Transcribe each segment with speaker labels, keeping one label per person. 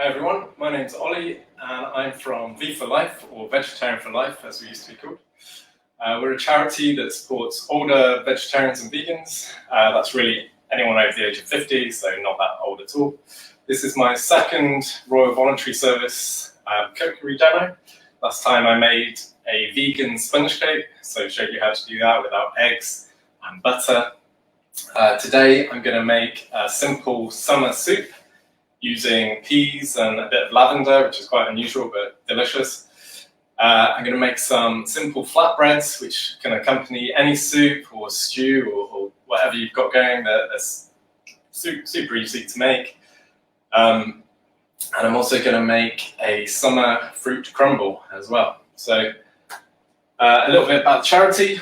Speaker 1: Hi everyone, my name's Ollie and I'm from V for Life, or Vegetarian for Life as we used to be called. We're a charity that supports older vegetarians and vegans. That's really anyone over the age of 50, so not that old at all. This is my second Royal Voluntary Service cookery demo. Last time I made a vegan sponge cake, so showed you how to do that without eggs and butter. Today I'm going to make a simple summer soup using peas and a bit of lavender, which is quite unusual but delicious. I'm going to make some simple flatbreads which can accompany any soup or stew or whatever you've got going. They're super easy to make. And I'm also going to make a summer fruit crumble as well. So a little bit about the charity.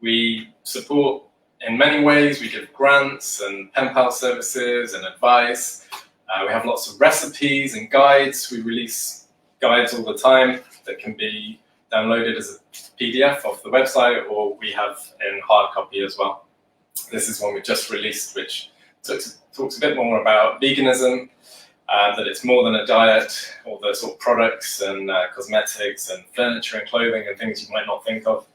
Speaker 1: We support in many ways. We give grants and pen pal services and advice. We have lots of recipes and guides. We release guides all the time that can be downloaded as a PDF off the website, or we have in hard copy as well. This is one we just released, which talks a bit more about veganism, that it's more than a diet, all the sort of products and cosmetics and furniture and clothing and things you might not think of.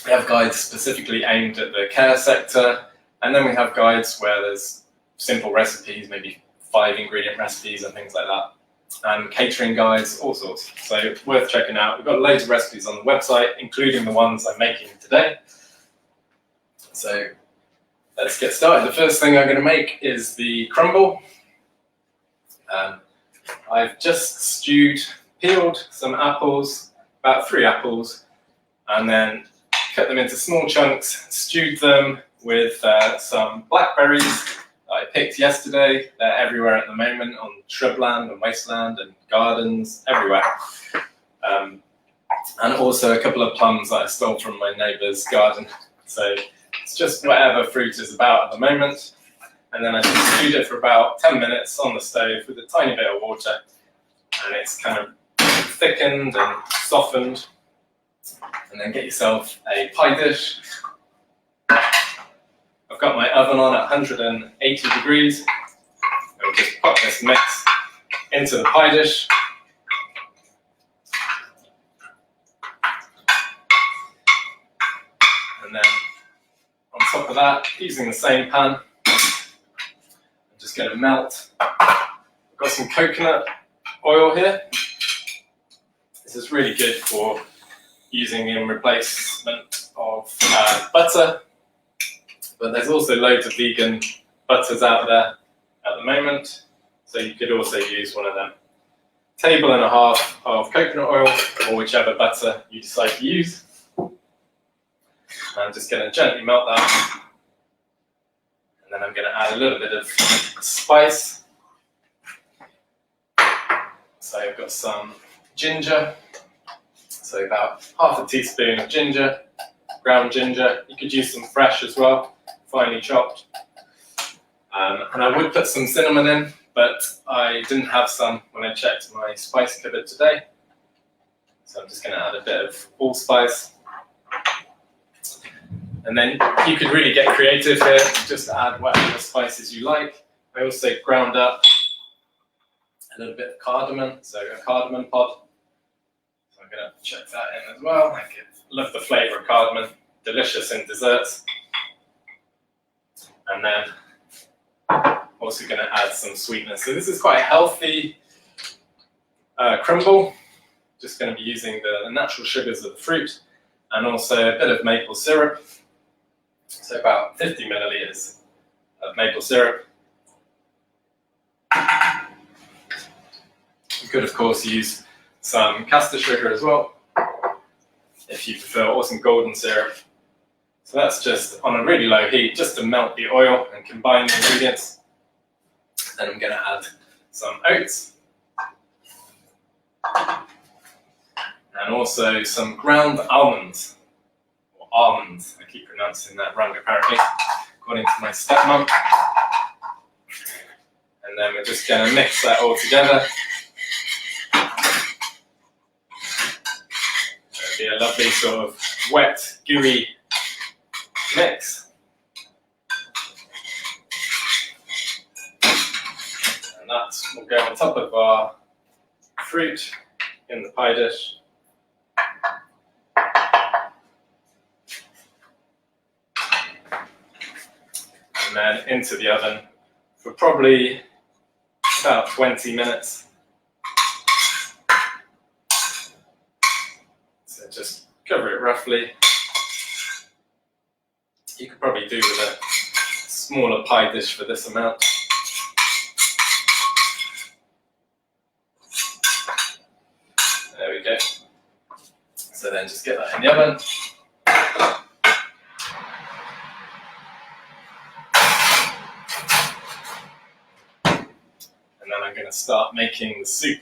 Speaker 1: We have guides specifically aimed at the care sector, and then we have guides where there's simple recipes, maybe 5 ingredient recipes and things like that, and catering guides, all sorts. So worth checking out. We've got loads of recipes on the website, including the ones I'm making today. So let's get started. The first thing I'm going to make is the crumble. I've just peeled some apples, about 3 apples, and then cut them into small chunks, stewed them with some blackberries that I picked yesterday. They're everywhere at the moment on shrubland and wasteland and gardens, everywhere. And also a couple of plums that I stole from my neighbour's garden. So it's just whatever fruit is about at the moment. And then I just stewed it for about 10 minutes on the stove with a tiny bit of water. And it's kind of thickened and softened. And then get yourself a pie dish. I've got my oven on at 180 degrees. I'll just pop this mix into the pie dish. And then on top of that, using the same pan, I'm just going to melt. I've got some coconut oil here. This is really good for using in replacement of butter, but there's also loads of vegan butters out there at the moment, so you could also use one of them. 1.5 tablespoons of coconut oil, or whichever butter you decide to use. I'm just going to gently melt that, and then I'm going to add a little bit of spice. So I've got some ginger. So about 1/2 teaspoon of ginger, ground ginger. You could use some fresh as well, finely chopped. And I would put some cinnamon in, but I didn't have some when I checked my spice cupboard today. So I'm just going to add a bit of allspice. And then you could really get creative here, just add whatever spices you like. I also ground up a little bit of cardamom, so a cardamom pod. I'm going to check that in as well. I love the flavour of cardamom, delicious in desserts. And then also going to add some sweetness. So this is quite a healthy crumble. Just going to be using the natural sugars of the fruit and also a bit of maple syrup. So about 50 millilitres of maple syrup. You could of course use some caster sugar as well, if you prefer, or some golden syrup. So that's just on a really low heat, just to melt the oil and combine the ingredients. Then I'm going to add some oats, and also some ground almonds, or almonds. I keep pronouncing that wrong apparently, according to my stepmom. And then we're just going to mix that all together. Be a lovely sort of wet, gooey mix. that will go on top of our fruit in the pie dish. And then into the oven for probably about 20 minutes. So just cover it roughly. You could probably do with a smaller pie dish for this amount. There we go. So then just get that in the oven. And then I'm going to start making the soup.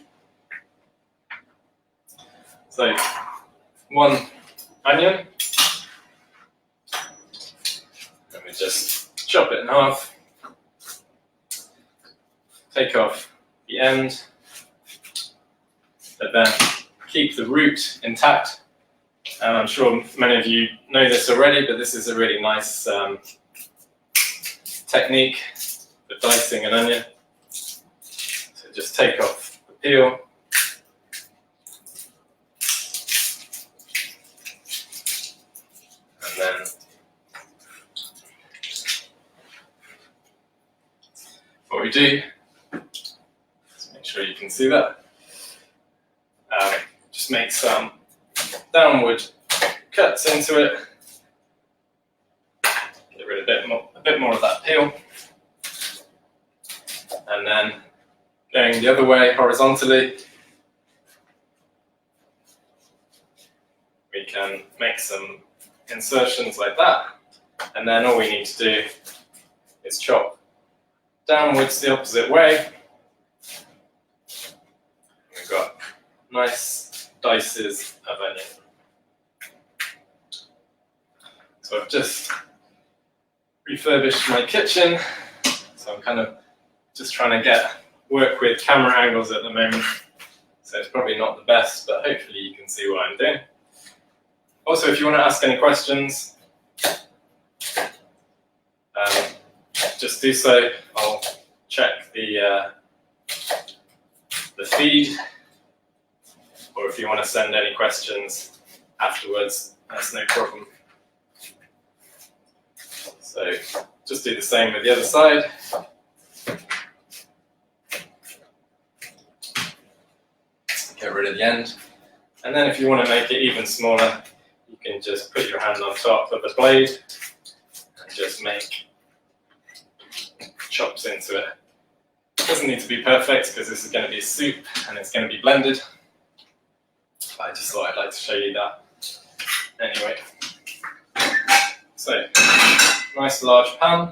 Speaker 1: So, 1 onion. Let me just chop it in half. Take off the end. But then keep the root intact. And I'm sure many of you know this already, but this is a really nice technique for dicing an onion. So just take off the peel. And then what we do, just make sure you can see that. Just make some downward cuts into it. Get rid of a bit more of that peel. And then going the other way horizontally, we can make some insertions like that. And then all we need to do is chop downwards the opposite way. We've got nice dices of onion. So I've just refurbished my kitchen, so I'm kind of just trying to work with camera angles at the moment, so it's probably not the best, but hopefully you can see what I'm doing. Also, if you want to ask any questions, just do so. I'll check the feed, or if you want to send any questions afterwards, that's no problem. So just do the same with the other side. Get rid of the end. And then if you want to make it even smaller, you can just put your hand on top of the blade and just make chops into it. It doesn't need to be perfect because this is going to be a soup and it's going to be blended. But I just thought I'd like to show you that anyway. So, nice large pan,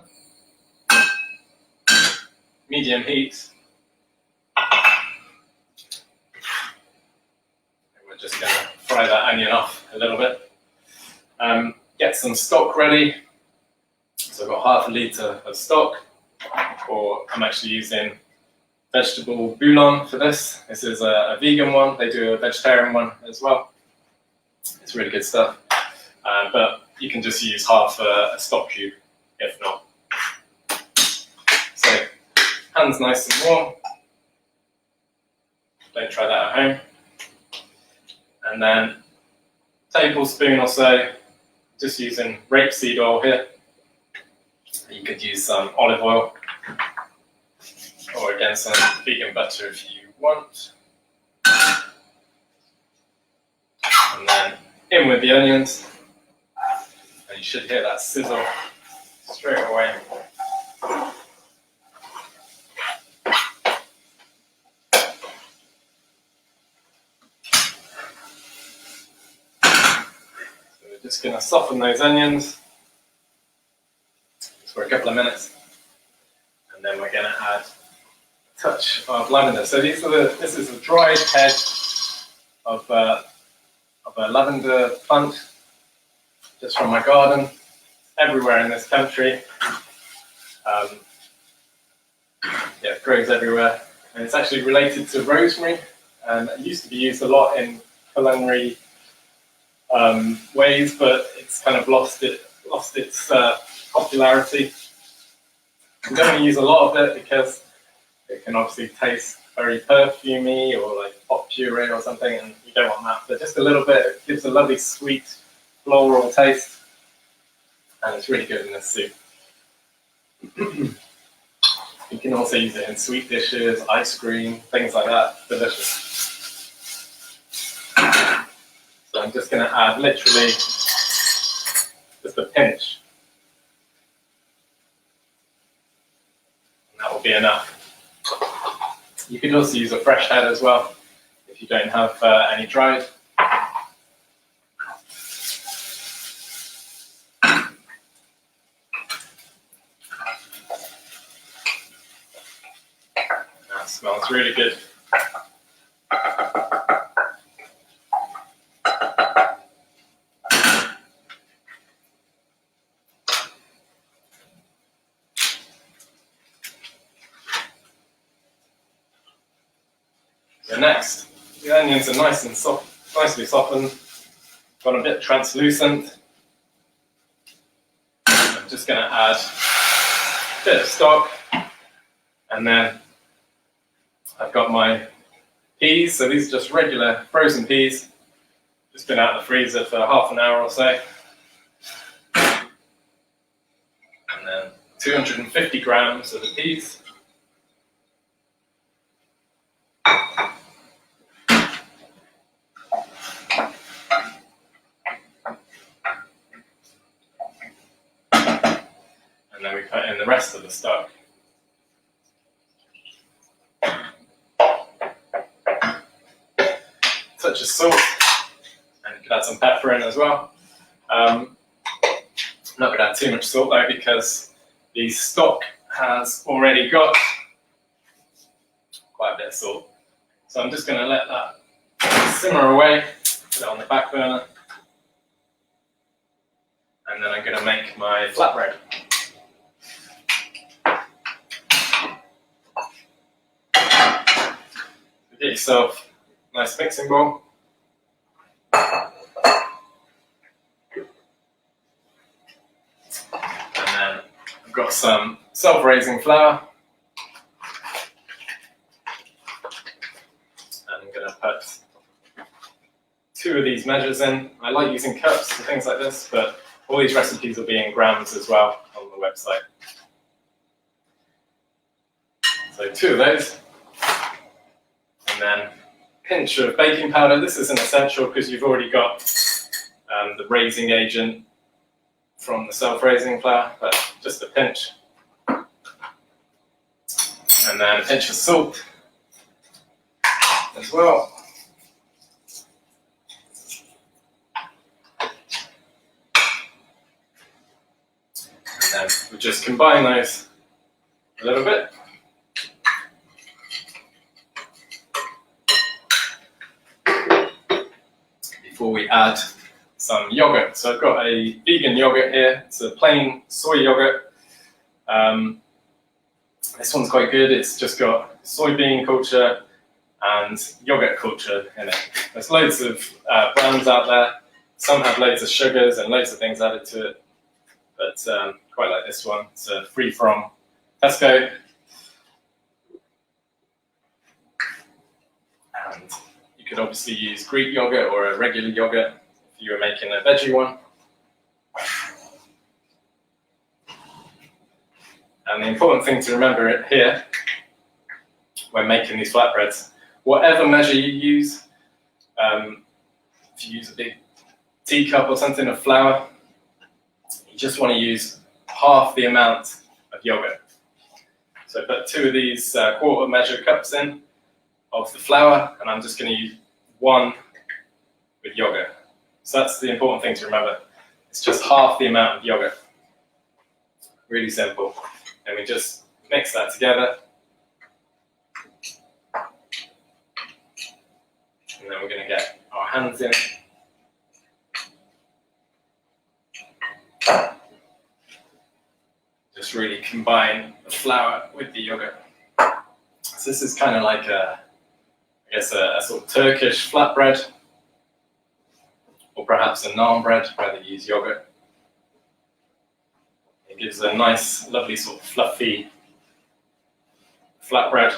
Speaker 1: medium heat. And we're just going to fry that onion off a little bit. Get some stock ready. So I've got half a litre of stock, or I'm actually using vegetable bouillon for this. This is a vegan one. They do a vegetarian one as well. It's really good stuff. But you can just use half a stock cube, if not. So, hands nice and warm. Don't try that at home. And then, tablespoon or so, just using rapeseed oil here. You could use some olive oil, or again some vegan butter if you want. And then in with the onions. And you should hear that sizzle straight away. So we're just going to soften those onions just for a couple of minutes. And then we're going to add a touch of lavender. So this is a dried head of a lavender plant, just from my garden, everywhere in this country. Yeah, it grows everywhere. And it's actually related to rosemary, and it used to be used a lot in culinary ways, but it's kind of lost its popularity. I'm going to use a lot of it because It can obviously taste very perfumey or like pot puree or something, and you don't want that. But just a little bit, it gives a lovely sweet floral taste, and it's really good in this soup. You can also use it in sweet dishes, ice cream, things like that. Delicious. So I'm just going to add literally just a pinch. And that will be enough. You could also use a fresh head as well if you don't have any dried. That smells really good. So next, the onions are nice and soft, nicely softened, gone a bit translucent. I'm just going to add a bit of stock, and then I've got my peas. So these are just regular frozen peas, just been out of the freezer for half an hour or so. And then 250 grams of the peas. And then we put in the rest of the stock. Touch of salt, and you could add some pepper in as well. I'm not going to add too much salt though, because the stock has already got quite a bit of salt. So I'm just going to let that simmer away, put it on the back burner, and then I'm going to make my flatbread. Get yourself a nice mixing bowl. And then I've got some self-raising flour. And I'm going to put 2 of these measures in. I like using cups and things like this, but all these recipes will be in grams as well on the website. So 2 of those. And then a pinch of baking powder. This isn't essential because you've already got the raising agent from the self-raising flour, but just a pinch. And then a pinch of salt as well. And then we just combine those a little bit. Before we add some yogurt. So I've got a vegan yogurt here. It's a plain soy yogurt. This one's quite good. It's just got soybean culture and yogurt culture in it. There's loads of brands out there. Some have loads of sugars and loads of things added to it, but quite like this one. It's free from Tesco. And you could obviously use Greek yogurt or a regular yogurt if you were making a veggie one. And the important thing to remember here when making these flatbreads, whatever measure you use, if you use a big teacup or something of flour, you just want to use half the amount of yogurt. So put 2 of these quarter measure cups in of the flour, and I'm just going to use 1 with yogurt. So that's the important thing to remember. It's just half the amount of yogurt. Really simple. And we just mix that together. And then we're going to get our hands in. Just really combine the flour with the yogurt. So this is kind of like a sort of Turkish flatbread, or perhaps a naan bread where they use yogurt. It gives a nice, lovely sort of fluffy flatbread.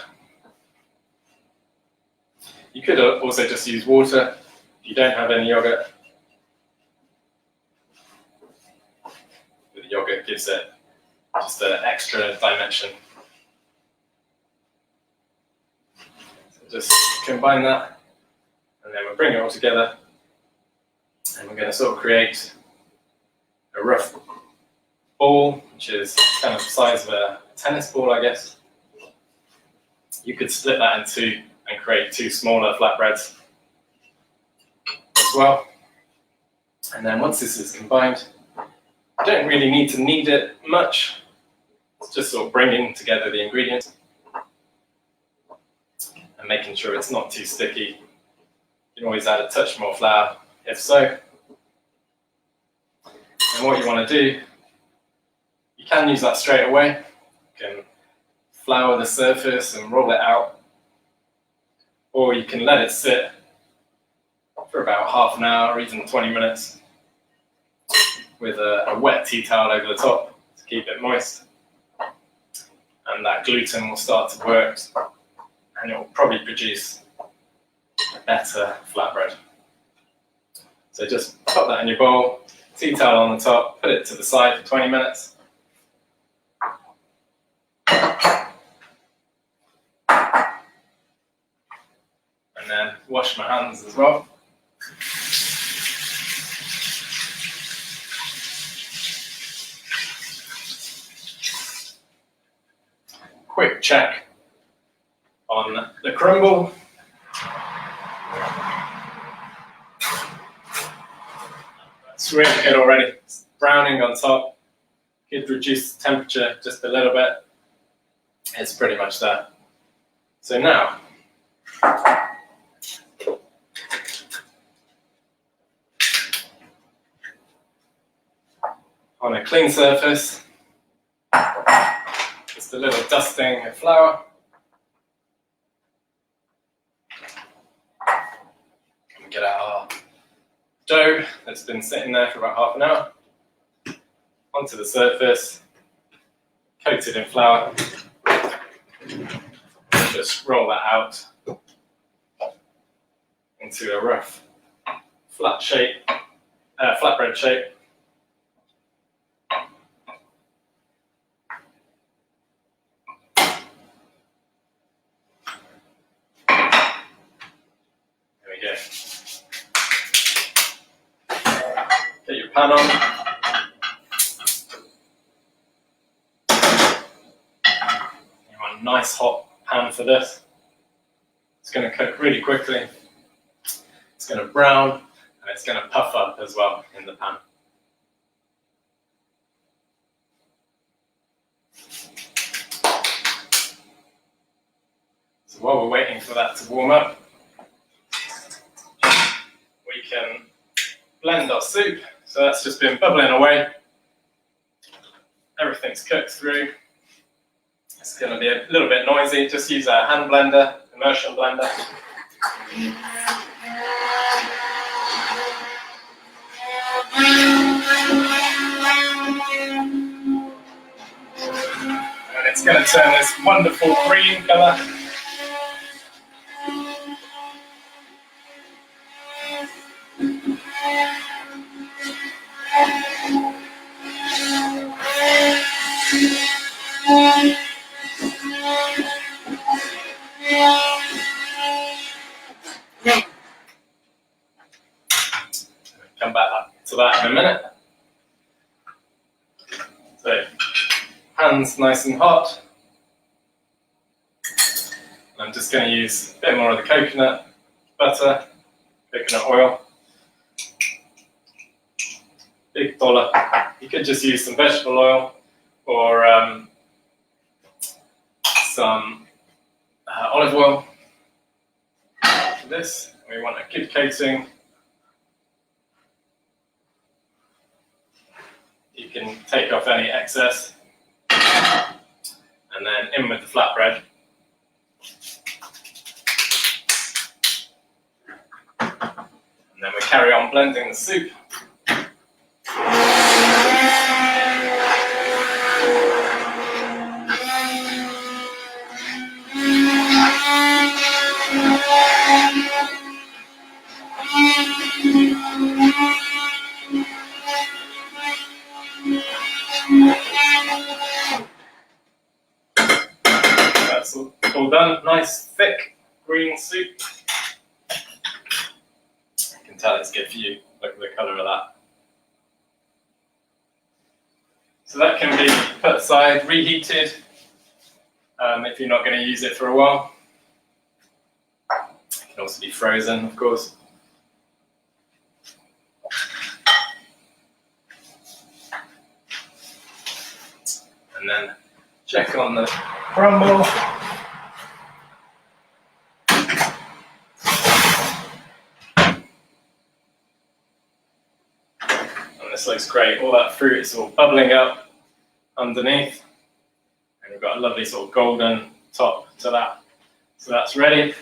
Speaker 1: You could also just use water if you don't have any yogurt. The yogurt gives it just an extra dimension. So just combine that, and then we'll bring it all together, and we're going to sort of create a rough ball, which is kind of the size of a tennis ball, I guess. You could split that in two and create two smaller flatbreads as well. And then once this is combined, you don't really need to knead it much. It's just sort of bringing together the ingredients and making sure it's not too sticky. You can always add a touch more flour if so. And what you want to do, you can use that straight away. You can flour the surface and roll it out, or you can let it sit for about half an hour or even 20 minutes with a wet tea towel over the top to keep it moist. And that gluten will start to work, and it will probably produce a better flatbread. So just pop that in your bowl, tea towel on the top, put it to the side for 20 minutes. And then wash my hands as well. Quick check on the crumble. It's really good already. It's browning on top. Could reduce the temperature just a little bit. It's pretty much there. So now, on a clean surface, just a little dusting of flour. And get out our dough that's been sitting there for about half an hour onto the surface, coated in flour. Just roll that out into a rough flat shape, flatbread shape. Get your pan on. You want a nice hot pan for this. It's going to cook really quickly. It's going to brown, and it's going to puff up as well in the pan. So while we're waiting for that to warm up, we can blend our soup. So that's just been bubbling away. Everything's cooked through. It's going to be a little bit noisy. Just use a hand blender, immersion blender. And it's going to turn this wonderful green colour. Come back to that in a minute. So, hands nice and hot. And I'm just going to use a bit more of the coconut butter, coconut oil. Big dollop. You could just use some vegetable oil or some olive oil for this. We want a good coating. You can take off any excess and then in with the flatbread. And then we carry on blending the soup. That's all done. Nice, thick green soup. You can tell it's good for you. Look at the colour of that. So that can be put aside, reheated, if you're not going to use it for a while. It can also be frozen, of course. And then check on the crumble. And this looks great. All that fruit is all bubbling up underneath. And we've got a lovely sort of golden top to that. So that's ready. We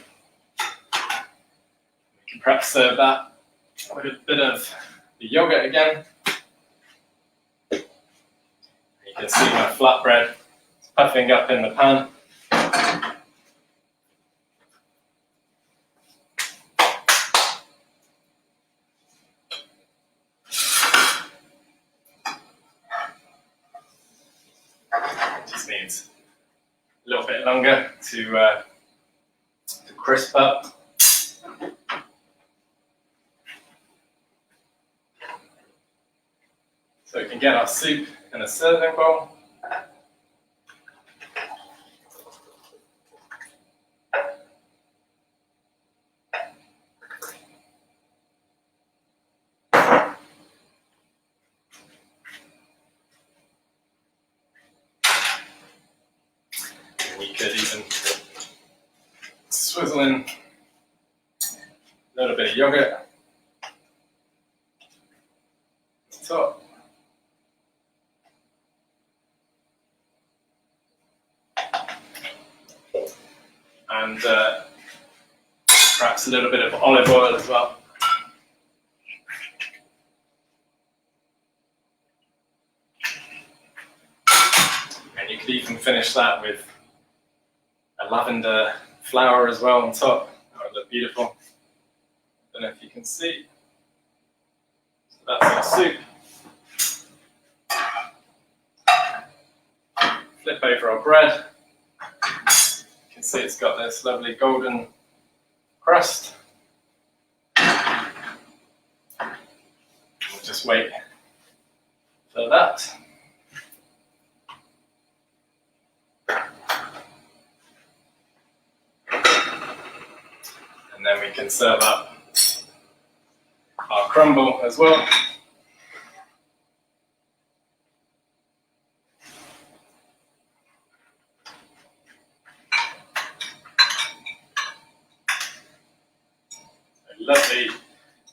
Speaker 1: can perhaps serve that with a bit of the yogurt again. You can see my flatbread puffing up in the pan. Just needs a little bit longer to crisp up. So we can get our soup in a serving bowl. You could even swizzle in a little bit of yogurt on the top. And perhaps a little bit of olive oil as well. And you could even finish that with a lavender flower as well on top. That would look beautiful. I don't know if you can see. So that's our soup. Flip over our bread. You can see it's got this lovely golden crust. We'll just wait for that. And then we can serve up our crumble as well. Lovely,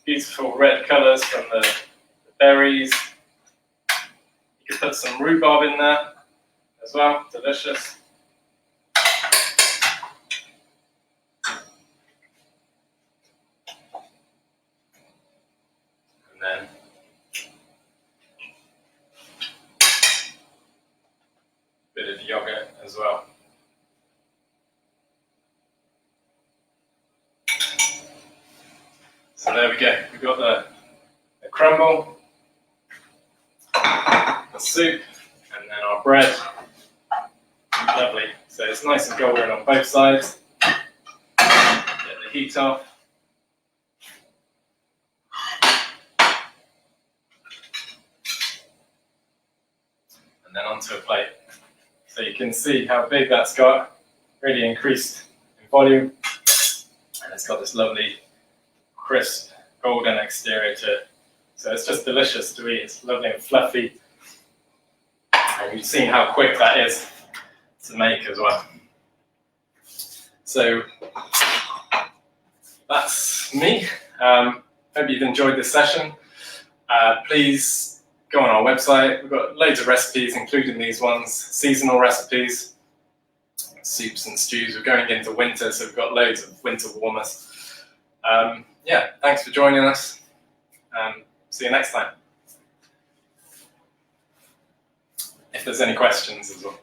Speaker 1: beautiful red colours from the berries. You could put some rhubarb in there as well, delicious. And then a bit of yogurt as well. So there we go, we've got the crumble, the soup, and then our bread. Lovely, so it's nice and golden on both sides. Get the heat off. And then onto a plate. So you can see how big that's got, really increased in volume. And it's got this lovely crisp golden exterior to it. So it's just delicious to eat. It's lovely and fluffy. And you've seen how quick that is to make as well. So that's me. Hope you've enjoyed this session. Please go on our website. We've got loads of recipes, including these ones, seasonal recipes, soups and stews. We're going into winter, so we've got loads of winter warmers. Yeah, thanks for joining us. See you next time. If there's any questions as well.